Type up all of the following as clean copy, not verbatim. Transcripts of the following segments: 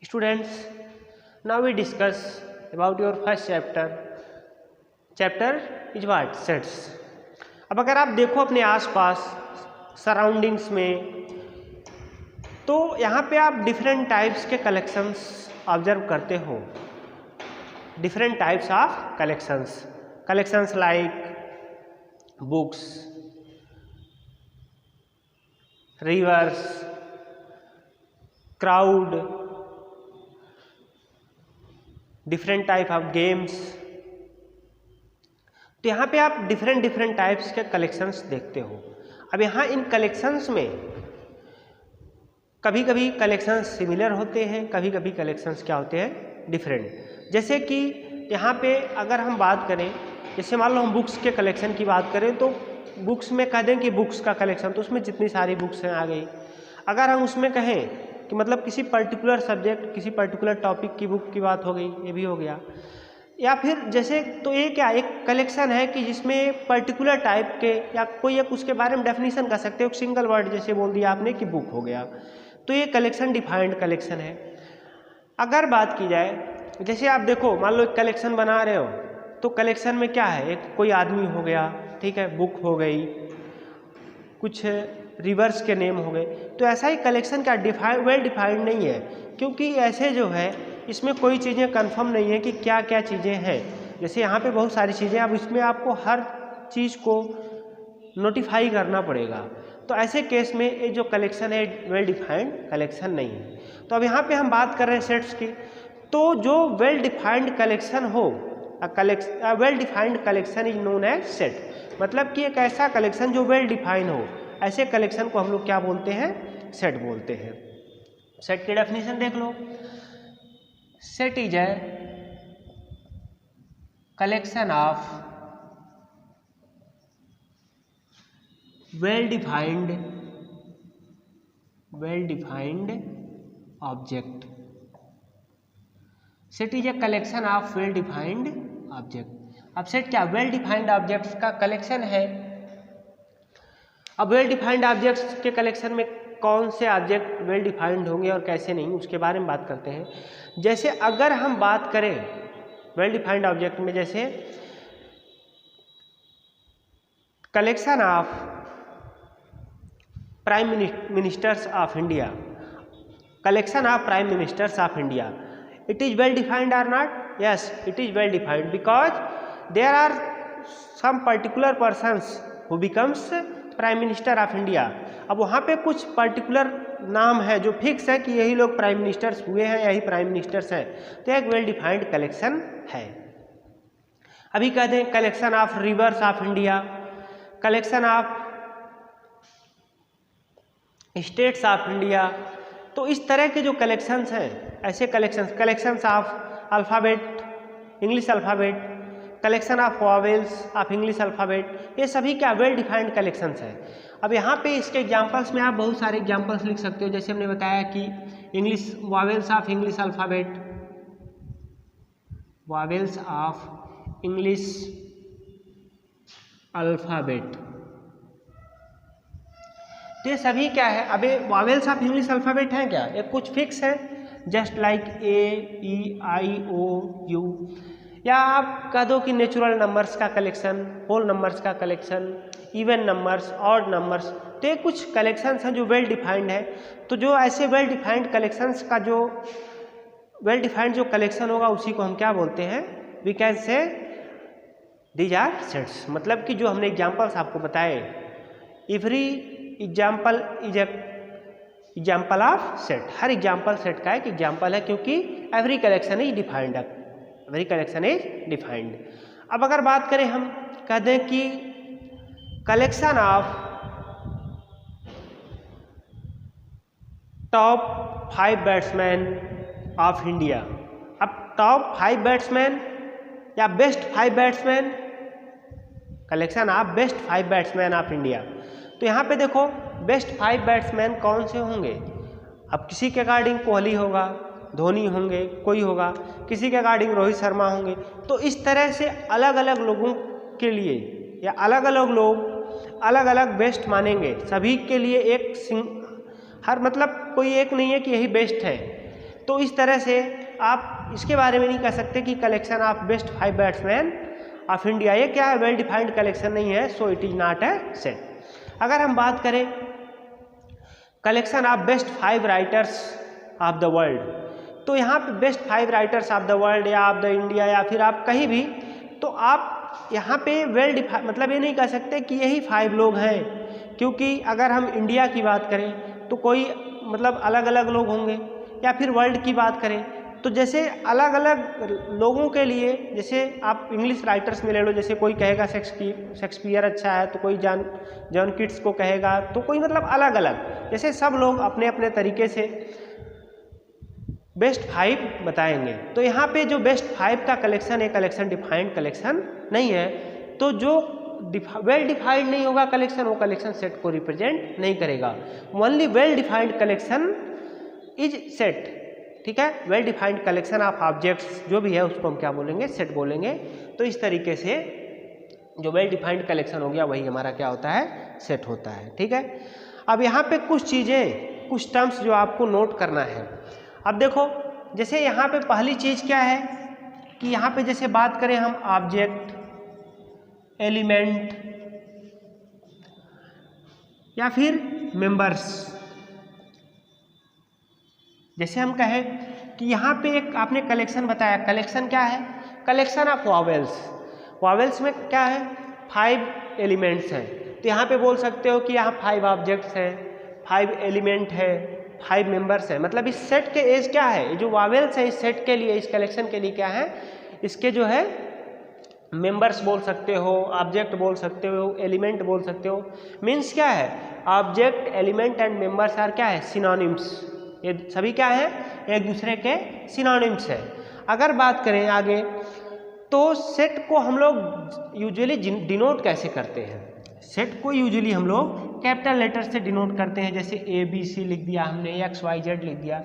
Students, now we discuss about your first chapter. Chapter is what? Sets. अब अगर आप देखो अपने आसपास सराउंडिंग्स में, तो यहाँ पे आप डिफरेंट टाइप्स के कलेक्शंस ऑब्जर्व करते हो. Different types of collections like books, reverse, crowd, different type of games. तो यहाँ पे आप डिफरेंट टाइप्स के कलेक्शंस देखते हो. अब यहाँ इन कलेक्शंस में कभी कभी कलेक्शंस सिमिलर होते हैं, कभी कभी कलेक्शंस क्या होते हैं, डिफरेंट. जैसे कि यहाँ पे अगर हम बात करें, जैसे मान लो हम बुक्स के कलेक्शन की बात करें, तो बुक्स में कह दें कि बुक्स का कलेक्शन, तो उसमें जितनी सारी बुक्स हैं आ गई. अगर हम उसमें कहें कि मतलब किसी पर्टिकुलर सब्जेक्ट, किसी पर्टिकुलर टॉपिक की बुक की बात हो गई, ये भी हो गया. या फिर जैसे, तो ये क्या एक कलेक्शन है कि जिसमें पर्टिकुलर टाइप के या कोई एक उसके बारे में डेफिनेशन कर सकते हो. एक सिंगल वर्ड जैसे बोल दिया आपने कि बुक हो गया, तो ये कलेक्शन डिफाइंड कलेक्शन है. अगर बात की जाए, जैसे आप देखो मान लो एक कलेक्शन बना रहे हो, तो कलेक्शन में क्या है, एक कोई आदमी हो गया, ठीक है, बुक हो गई, कुछ रिवर्स के नेम हो गए. तो ऐसा ही कलेक्शन का वेल डिफाइंड नहीं है, क्योंकि ऐसे जो है इसमें कोई चीज़ें कंफर्म नहीं है कि क्या क्या चीज़ें हैं. जैसे यहाँ पे बहुत सारी चीज़ें, अब इसमें आपको हर चीज़ को नोटिफाई करना पड़ेगा. तो ऐसे केस में ये जो कलेक्शन है वेल डिफाइंड कलेक्शन नहीं है. तो अब यहाँ पे हम बात कर रहे हैं सेट्स की. तो जो वेल डिफाइंड कलेक्शन हो, well defined collection is known as set. मतलब कि एक ऐसा कलेक्शन जो वेल डिफाइन हो, ऐसे कलेक्शन को हम लोग क्या बोलते हैं, सेट बोलते हैं. सेट की डेफिनेशन देख लो. Set is a collection of well defined object. Set is a collection of well defined object. अब सेट क्या वेल डिफाइंड ऑब्जेक्ट्स का कलेक्शन है. अब वेल डिफाइंड ऑब्जेक्ट्स के कलेक्शन में कौन से ऑब्जेक्ट वेल डिफाइंड होंगे और कैसे नहीं, उसके बारे में बात करते हैं. जैसे अगर हम बात करें वेल डिफाइंड ऑब्जेक्ट में, जैसे collection of prime ministers of India, collection of prime ministers of India, it is well defined or not? Yes, it is well defined because there are some particular persons who becomes prime minister of India. अब वहाँ पे कुछ particular नाम है जो fix है कि यही लोग प्राइम मिनिस्टर्स हुए हैं, यही प्राइम मिनिस्टर्स हैं. तो एक वेल डिफाइंड कलेक्शन है. अभी कहते हैं collection of reverse of India, collection of states of India. तो इस तरह के जो कलेक्शंस हैं, ऐसे collections of alphabet, English alphabet, collection of vowels of English alphabet, ये सभी क्या वेल डिफाइंड कलेक्शंस हैं. अब यहाँ पे इसके एग्जांपल्स में आप बहुत सारे एग्जांपल्स लिख सकते हो. जैसे हमने बताया कि English vowels of English alphabet, vowels of English alphabet, तो ये सभी क्या है. अब ये वॉवेल्स ऑफ इंग्लिश अल्फ़ाबेट हैं क्या, ये कुछ फिक्स है, just like A, E, I, O, U. या आप कह दो कि नेचुरल नंबर्स का कलेक्शन, होल नंबर्स का collection, even numbers, odd numbers. तो ये कुछ कलेक्शंस हैं जो वेल डिफाइंड है. तो जो ऐसे वेल डिफाइंड कलेक्शंस का जो वेल डिफाइंड जो कलेक्शन होगा, उसी को हम क्या बोलते हैं, we can say these are sets. मतलब कि जो हमने एग्जाम्पल्स आपको बताए, every example is example of set. हर एग्जाम्पल सेट का एक एग्जाम्पल है, क्योंकि every collection is defined, every collection is defined. अब अगर बात करें, हम कह दें कि collection of top 5 batsman of India. अब टॉप 5 बैट्समैन या best 5 batsman, collection of best 5 batsman of India. तो यहाँ पे देखो बेस्ट 5 बैट्समैन कौन से होंगे. अब किसी के अकॉर्डिंग कोहली होगा, धोनी होंगे, कोई होगा, किसी के अकॉर्डिंग रोहित शर्मा होंगे. तो इस तरह से अलग अलग लोगों के लिए या अलग अलग लोग अलग अलग बेस्ट मानेंगे. सभी के लिए एक हर मतलब कोई एक नहीं है कि यही बेस्ट है. तो इस तरह से आप इसके बारे में नहीं कह सकते कि collection of best 5 batsman of India, ये क्या है, वेल डिफाइंड कलेक्शन नहीं है, so it is not a set. अगर हम बात करें collection of best 5 writers of the world, तो यहाँ पे best 5 writers of the world या ऑफ द इंडिया या फिर आप कहीं भी, तो आप यहाँ पे वेल डिफाइंड मतलब ये नहीं कह सकते कि यही 5 लोग हैं, क्योंकि अगर हम इंडिया की बात करें तो कोई मतलब अलग अलग लोग होंगे, या फिर वर्ल्ड की बात करें तो जैसे अलग अलग लोगों के लिए, जैसे आप इंग्लिश राइटर्स में ले लो, जैसे कोई कहेगा शेक्सपियर अच्छा है तो कोई जॉन कीट्स को कहेगा, तो कोई मतलब अलग अलग, जैसे सब लोग अपने अपने तरीके से बेस्ट 5 बताएंगे। तो यहाँ पे जो बेस्ट 5 का कलेक्शन है, कलेक्शन डिफाइंड कलेक्शन नहीं है, तो जो वेल डिफाइंड नहीं होगा कलेक्शन, वो कलेक्शन सेट को रिप्रेजेंट नहीं करेगा। Only well defined collection is set, ठीक है। Well defined collection of objects जो भी है उसको हम क्या बोलेंगे, सेट बोलेंगे। तो इस तरीके से जो वेल डिफाइंड कलेक्शन हो गया वही हमारा क्या होता है, सेट होता है, ठीक है। अब यहाँ पे कुछ चीज़ें, कुछ टर्म्स जो आपको नोट करना है। अब देखो जैसे यहाँ पे पहली चीज़ क्या है कि यहाँ पे जैसे बात करें हम ऑब्जेक्ट, एलिमेंट या फिर मेंबर्स, जैसे हम कहें कि यहाँ पे एक आपने कलेक्शन बताया, कलेक्शन क्या है, कलेक्शन ऑफ वॉवेल्स। वॉवेल्स में क्या है, 5 एलिमेंट्स हैं, तो यहाँ पे बोल सकते हो कि यहाँ 5 ऑब्जेक्ट्स हैं, 5 एलिमेंट है, 5 मेंबर्स हैं। मतलब इस सेट के एज क्या है, जो वॉवेल्स है इस सेट के लिए, इस कलेक्शन के लिए क्या है, इसके जो है मेंबर्स बोल सकते हो, ऑब्जेक्ट बोल सकते हो, एलिमेंट बोल सकते हो। मीन्स क्या है, object, element and members are क्या है, सिनोनिम्स। ये सभी क्या है, एक दूसरे के सिनोनिम्स है। अगर बात करें आगे तो सेट को हम लोग यूजुअली डिनोट कैसे करते हैं, सेट को यूजुअली हम लोग कैपिटल लेटर से डिनोट करते हैं, जैसे ABC लिख दिया हमने, XYZ लिख दिया।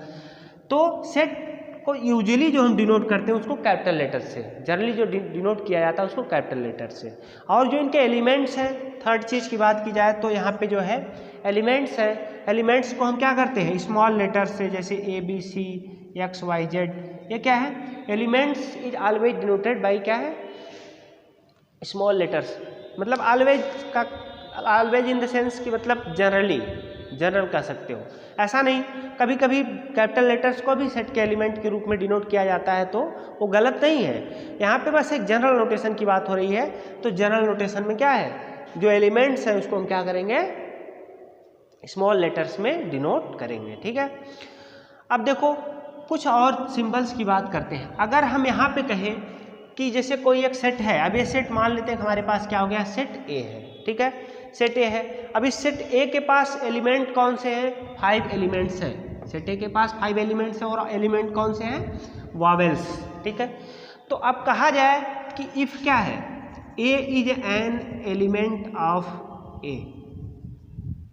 तो सेट को यूजुअली जो हम डिनोट करते हैं उसको कैपिटल लेटर से, जनरली जो डिनोट किया जाता है उसको कैपिटल लेटर से। और जो इनके एलिमेंट्स हैं, थर्ड चीज़ की बात की जाए तो यहाँ पे जो है एलिमेंट्स हैं, एलिमेंट्स को हम क्या करते हैं, स्मॉल लेटर से, जैसे ABC, XYZ, ये क्या है, elements is always denoted by क्या है, स्मॉल लेटर्स। मतलब ऑलवेज का, ऑलवेज इन द सेंस कि मतलब जनरली, जनरल कह सकते हो, ऐसा नहीं, कभी कभी कैपिटल लेटर्स को भी सेट के एलिमेंट के रूप में डिनोट किया जाता है, तो वो गलत नहीं है। यहाँ पे बस एक जनरल नोटेशन की बात हो रही है। तो जनरल नोटेशन में क्या है, जो एलिमेंट्स हैं उसको हम क्या करेंगे, स्मॉल लेटर्स में डिनोट करेंगे, ठीक है। अब देखो कुछ और सिंबल्स की बात करते हैं। अगर हम यहाँ पे कहें कि जैसे कोई एक सेट है, अब ये सेट मान लेते हैं हमारे पास क्या हो गया, सेट ए है, ठीक है, सेट ए है। अब इस सेट ए के पास एलिमेंट कौन से हैं, 5 एलिमेंट्स हैं, सेट ए के पास 5 एलिमेंट्स हैं, और एलिमेंट कौन से हैं, वॉवेल्स, ठीक है। तो अब कहा जाए कि इफ क्या है, a is an element of A,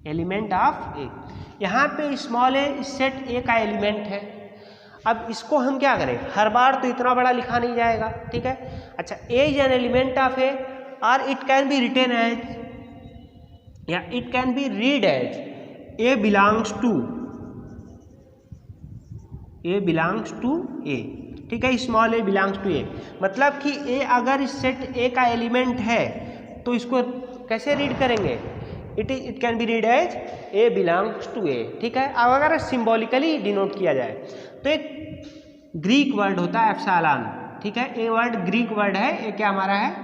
element of A, यहाँ पे स्मॉल ए इस सेट ए का एलिमेंट है। अब इसको हम क्या करें, हर बार तो इतना बड़ा लिखा नहीं जाएगा, ठीक है। अच्छा, a is an element of A, और it can be written as, या it can be read as a belongs to, a belongs to A, ठीक है, small a belongs to A. मतलब कि ए अगर इस सेट ए का एलिमेंट है तो इसको कैसे रीड करेंगे, it can be read as a belongs to A, ठीक है। अब अगर सिंबॉलिकली डिनोट किया जाए तो एक ग्रीक वर्ड होता है एप्सिलॉन, ठीक है, ए वर्ड ग्रीक वर्ड है, ये क्या हमारा है,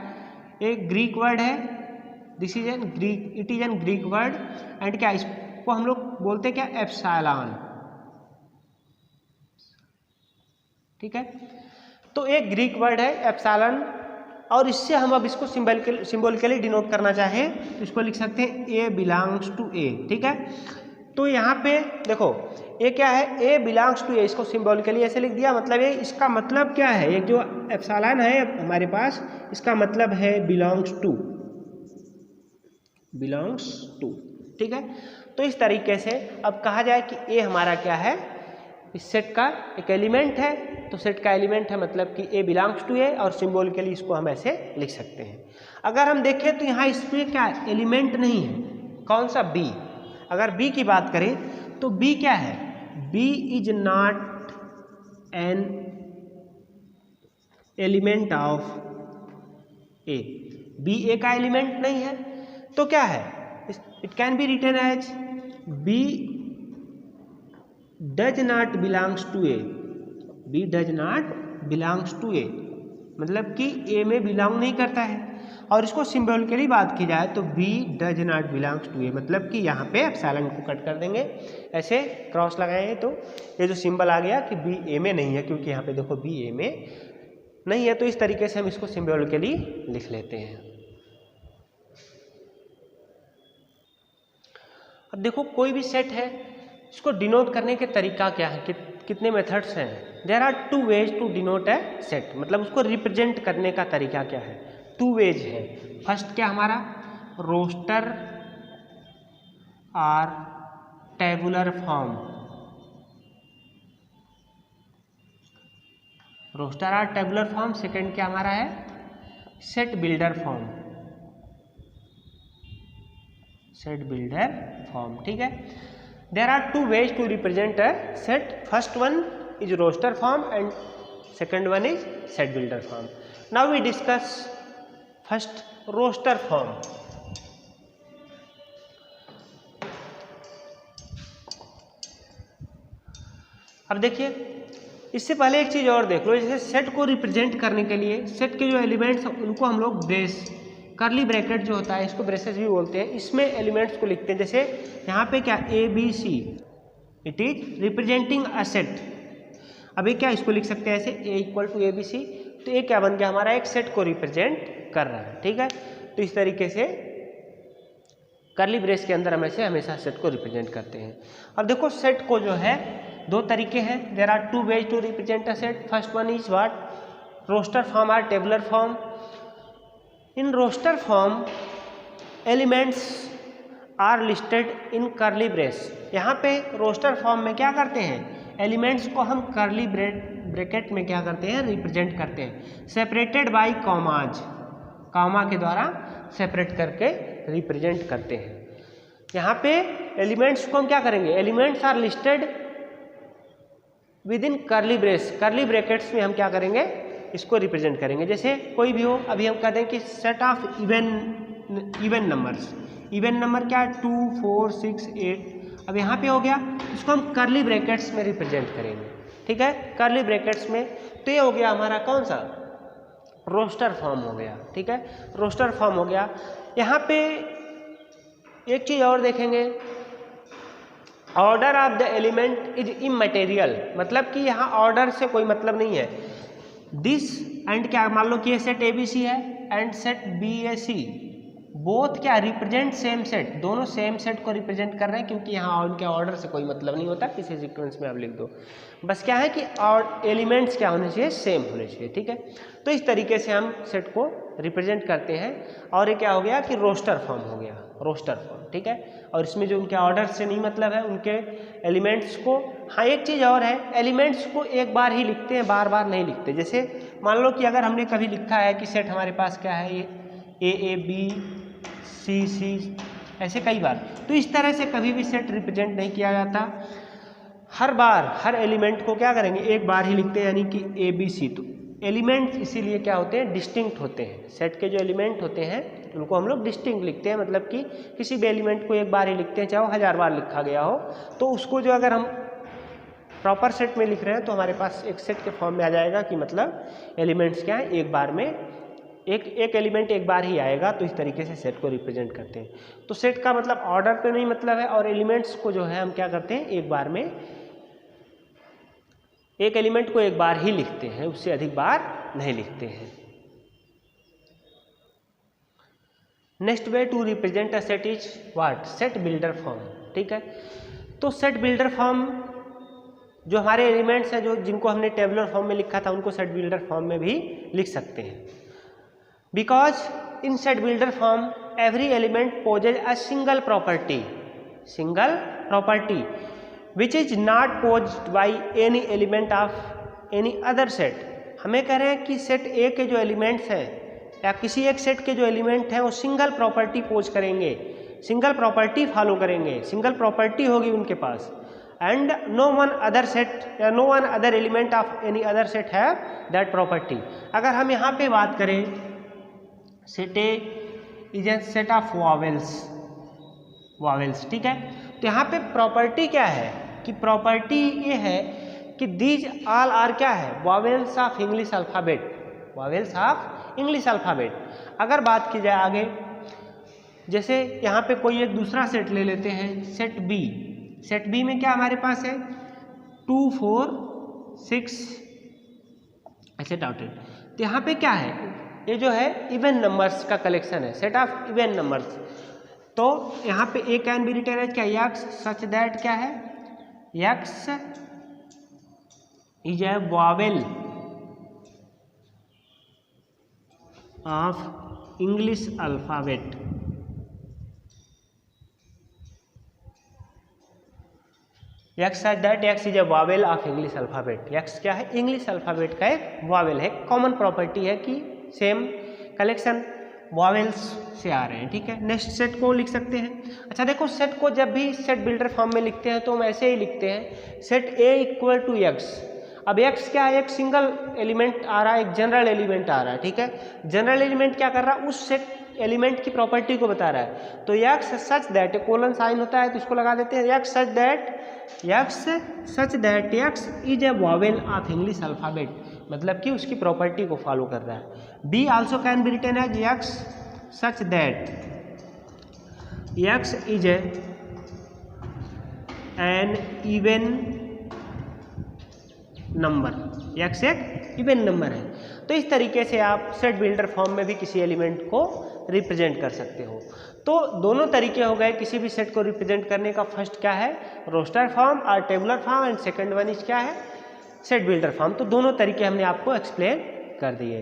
एक ग्रीक वर्ड है, this is an Greek, it is an Greek word, and क्या इसको हम लोग बोलते हैं क्या, एप्सिलॉन, ठीक है। तो एक ग्रीक वर्ड है एप्सिलॉन, और इससे हम अब इसको सिंबॉलिकली डिनोट करना चाहें तो इसको लिख सकते हैं ए बिलोंग्स टू ए, ठीक है। तो यहाँ पे देखो ए क्या है, ए बिलोंग्स टू ए, इसको सिंबॉलिकली ऐसे लिख दिया। मतलब ये इसका मतलब क्या है, एक जो एप्सिलॉन है हमारे पास, इसका मतलब है बिलोंग्स टू, बिलोंग्स टू, ठीक है। तो इस तरीके से अब कहा जाए कि ए हमारा क्या है, इस सेट का एक एलिमेंट है, तो सेट का एलिमेंट है मतलब कि ए बिलोंग्स टू ए, और सिंबॉलिकली इसको हम ऐसे लिख सकते हैं। अगर हम देखें तो यहाँ इसमें क्या एलिमेंट नहीं है, कौन सा, बी। अगर बी की बात करें तो बी क्या है, b is not an element of A, b A का एलिमेंट नहीं है तो क्या है, it can be written as b does not belongs to A, b does not belongs to A, मतलब कि ए में बिलोंग नहीं करता है। और इसको सिंबॉलिकली बात की जाए तो b does not belongs to A, मतलब कि यहाँ पे एप्सिलॉन को कट कर देंगे, ऐसे क्रॉस लगाएंगे तो ये जो सिंबल आ गया कि बी ए में नहीं है, क्योंकि यहाँ पे देखो बी ए में नहीं है, तो इस तरीके से हम इसको सिंबॉलिकली लिख लेते हैं। अब देखो कोई भी सेट है, इसको डिनोट करने के तरीका क्या है, कितने मेथड्स हैं। There are 2 ways to denote a set, मतलब उसको रिप्रेजेंट करने का तरीका क्या है, 2 वेज है। फर्स्ट क्या हमारा रोस्टर और टेबुलर फॉर्म, रोस्टर और टेबुलर फॉर्म। सेकंड क्या हमारा है set builder form, set builder form, ठीक है। There are 2 ways to represent a set. First one is roster form and second one is set builder form. Now we discuss first roster form. अब देखिए इससे पहले एक चीज़ और देख लो, जैसे सेट को रिप्रेजेंट करने के लिए सेट के जो एलिमेंट्स उनको हम लोग ब्रेस, कर्ली ब्रैकेट जो होता है इसको ब्रेसेस भी बोलते हैं, इसमें एलिमेंट्स को लिखते हैं। जैसे यहाँ पे क्या A B C, it is representing a set. अभी क्या इसको लिख सकते हैं ऐसे A equal to A B c, तो ये क्या बन गया हमारा एक सेट को रिप्रेजेंट कर रहा है, ठीक है। तो इस तरीके से कर्ली ब्रेस के अंदर हम ऐसे हमेशा सेट को रिप्रेजेंट करते हैं। अब देखो सेट को जो है 2 तरीके हैं, there are 2 ways to represent a set. First one is what roster form और tabular form. In roster form elements are listed in curly brace. यहाँ पे रोस्टर फॉर्म में क्या करते हैं, एलिमेंट्स को हम कर्ली ब्रैकेट में क्या करते हैं रिप्रेजेंट करते हैं, सेपरेटेड बाय कॉमाज, कॉमा के द्वारा सेपरेट करके रिप्रेजेंट करते हैं। यहाँ पे एलिमेंट्स को हम क्या करेंगे, elements are listed within curly brace, curly brackets में हम क्या करेंगे इसको रिप्रेजेंट करेंगे। जैसे कोई भी हो, अभी हम कहते हैं कि set of even numbers, even number क्या है 2 4 6 8, अब यहाँ पे हो गया, इसको हम कर्ली ब्रैकेट्स में रिप्रेजेंट करेंगे, ठीक है, कर्ली ब्रैकेट्स में। तो ये हो गया हमारा कौन सा रोस्टर फॉर्म हो गया, ठीक है, रोस्टर फॉर्म हो गया। यहाँ पे एक चीज़ और देखेंगे, order of the element is इमैटेरियल, मतलब कि यहाँ ऑर्डर से कोई मतलब नहीं है। दिस एंड क्या मान लो कि ये सेट ए बी सी है and set B A C, both क्या रिप्रेजेंट सेम सेट, दोनों सेम सेट को रिप्रेजेंट कर रहे हैं, क्योंकि यहाँ उनके ऑर्डर से कोई मतलब नहीं होता, किसी सीक्वेंस में आप लिख दो, बस क्या है कि और एलिमेंट्स क्या होने चाहिए सेम होने चाहिए, ठीक है। तो इस तरीके से हम सेट को रिप्रेजेंट करते हैं। और ये क्या हो गया कि रोस्टर फॉर्म हो गया, रोस्टर फॉर्म, ठीक है। और इसमें जो उनके ऑर्डर से नहीं मतलब है, उनके एलिमेंट्स को, हाँ एक चीज़ और है, एलिमेंट्स को एक बार ही लिखते हैं, बार बार नहीं लिखते। जैसे मान लो कि अगर हमने कभी लिखा है कि सेट हमारे पास क्या है ये ए बी सी सी, ऐसे कई बार, तो इस तरह से कभी भी सेट रिप्रेजेंट नहीं किया जाता। हर बार हर एलिमेंट को क्या करेंगे एक बार ही लिखते हैं, यानी कि ए बी सी। तो एलिमेंट्स इसीलिए क्या होते हैं डिस्टिंक्ट होते हैं, सेट के जो एलिमेंट होते हैं उनको हम लोग डिस्टिंक्ट लिखते हैं, मतलब कि किसी भी एलिमेंट को एक बार ही लिखते हैं, चाहे वो 1000 बार लिखा गया हो, तो उसको जो अगर हम प्रॉपर सेट में लिख रहे हैं तो हमारे पास एक सेट के फॉर्म में आ जाएगा कि मतलब एलिमेंट्स क्या है एक बार में एक एलिमेंट एक बार ही आएगा। तो इस तरीके से सेट को रिप्रेजेंट करते हैं। तो सेट का मतलब ऑर्डर पे नहीं मतलब है, और एलिमेंट्स को जो है हम क्या करते हैं एक बार में, एक एलिमेंट को एक बार ही लिखते हैं, उससे अधिक बार नहीं लिखते हैं। Next way to represent a set is what set builder form, ठीक है। तो सेट बिल्डर फॉर्म जो हमारे एलिमेंट्स हैं जो जिनको हमने टेबुलर फॉर्म में लिखा था उनको सेट बिल्डर फॉर्म में भी लिख सकते हैं। Because in set builder form every element possess a single property which is not posed by any element of any other set. हमें कह रहे हैं कि सेट ए के जो एलिमेंट्स हैं या किसी एक सेट के जो एलिमेंट हैं वो सिंगल प्रॉपर्टी पोज करेंगे, सिंगल प्रॉपर्टी फॉलो करेंगे, सिंगल प्रॉपर्टी होगी उनके पास। and no one other set या no one other element of any other set have that property। अगर हम यहाँ पे बात करें set A is a set of vowels, ठीक है। तो यहाँ पे प्रॉपर्टी क्या है कि प्रॉपर्टी ये है कि दीज ऑल आर क्या है vowels of English alphabet, vowels of English alphabet। अगर बात की जाए आगे, जैसे यहाँ पे कोई एक दूसरा सेट ले लेते हैं, सेट बी। सेट बी में क्या हमारे पास है 2 4 6 ऐसे डॉटेड। तो यहाँ पे क्या है, ये जो है इवन नंबर्स का कलेक्शन है, सेट ऑफ इवन नंबर्स। तो यहाँ पे ए कैन बी रिटन एज क्या यक्स सच दैट क्या है x is a vowel of English alphabet. X such that X is a vowel of English alphabet. X क्या है इंग्लिश अल्फाबेट का एक वॉवेल है। कॉमन प्रॉपर्टी है कि सेम कलेक्शन वॉवेल्स से आ रहे हैं, ठीक है। नेक्स्ट सेट को लिख सकते हैं। अच्छा देखो, सेट को जब भी सेट बिल्डर फॉर्म में लिखते हैं तो हम ऐसे ही लिखते हैं set A equal to X. अब एक्स क्या है, एक सिंगल एलिमेंट आ रहा है, एक जनरल एलिमेंट आ रहा है, ठीक है। जनरल एलिमेंट क्या कर रहा है, उस सेट एलिमेंट की प्रॉपर्टी को बता रहा है। तो X such that, colon sign होता है तो इसको लगा देते हैं X such that X is a vowel of English alphabet, मतलब कि उसकी प्रॉपर्टी को फॉलो कर रहा है। B also can be written as X such that X is an even number, X एक इवन नंबर है। तो इस तरीके से आप सेट बिल्डर फॉर्म में भी किसी एलिमेंट को रिप्रेजेंट कर सकते हो। तो दोनों तरीके हो गए किसी भी सेट को रिप्रेजेंट करने का। फर्स्ट क्या है रोस्टर फॉर्म और tabular form, and second one is क्या है सेट बिल्डर फॉर्म। तो दोनों तरीके हमने आपको एक्सप्लेन कर दिए।